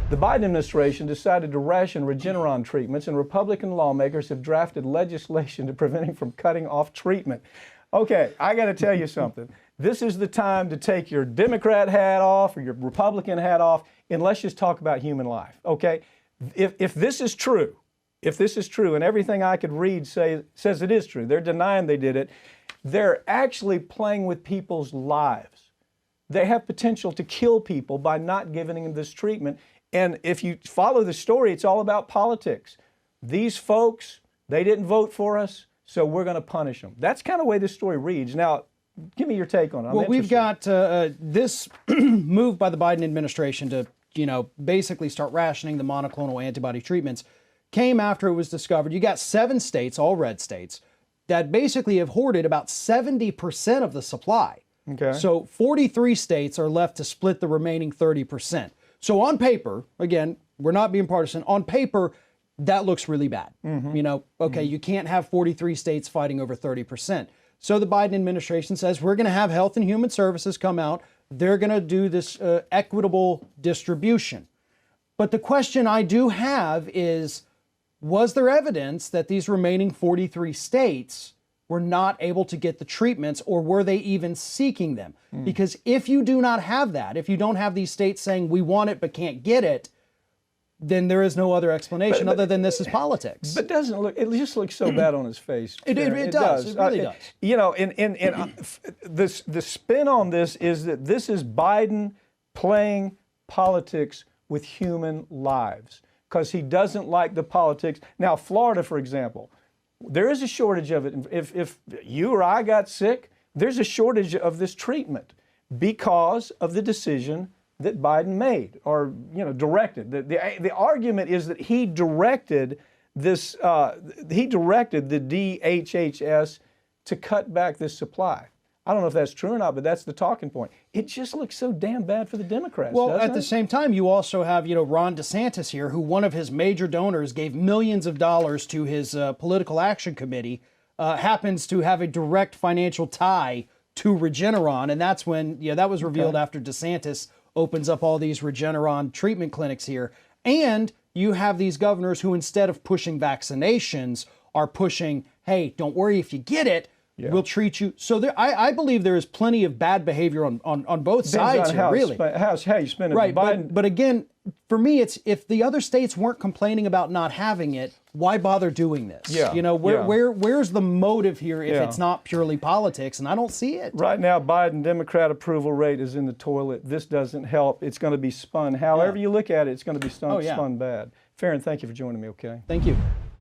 The Biden administration decided to ration Regeneron treatments, and Republican lawmakers have drafted legislation to prevent him from cutting off treatment. Okay, I got to tell you something. This is the time to take your Democrat hat off or your Republican hat off, and let's just talk about human life, okay? If this is true, and everything I could read says it is true, they're denying they did it, they're actually playing with people's lives. They have potential to kill people by not giving them this treatment. And if you follow the story, it's all about politics. These folks, they didn't vote for us, so we're going to punish them. That's kind of the way this story reads. Now, give me your take on it. Well, we've got this move by the Biden administration to, basically start rationing the monoclonal antibody treatments came after it was discovered. You got 7 states, all red states, that basically have hoarded about 70% of the supply. Okay. So 43 states are left to split the remaining 30%. So on paper, again, we're not being partisan, on paper, that looks really bad. You can't have 43 states fighting over 30%. So the Biden administration says we're going to have Health and Human Services come out. They're going to do this equitable distribution. But the question I do have is, was there evidence that these remaining 43 states were not able to get the treatments, or were they even seeking them? Because if you do not have that, if you don't have these states saying we want it but can't get it, then there is no other expation other than this is politics. But doesn't look, it just looks so bad on his face. It does. It really does. The spin on this is that this is Biden playing politics with human lives because he doesn't like the politics. Now, Florida, for example, there is a shortage of it. If you or I got sick, there's a shortage of this treatment because of the decision that Biden made or directed. The argument is that he directed this. He directed the DHHS to cut back this supply. I don't know if that's true or not, but that's the talking point. It just looks so damn bad for the Democrats. Well, at the same time, you also have, Ron DeSantis here, who one of his major donors gave millions of dollars to his political action committee, happens to have a direct financial tie to Regeneron. And that's when, that was revealed after DeSantis opens up all these Regeneron treatment clinics here. And you have these governors who, instead of pushing vaccinations, are pushing, hey, don't worry if you get it, we'll treat you. So I believe there is plenty of bad behavior on both sides here, really. How you spend it. Right, but again, for me, it's if the other states weren't complaining about not having it, why bother doing this? Where's the motive here if it's not purely politics? And I don't see it. Right now, Biden Democrat approval rate is in the toilet. This doesn't help. It's going to be spun. However you look at it, it's going to be spun bad. Farron, thank you for joining me, okay? Thank you.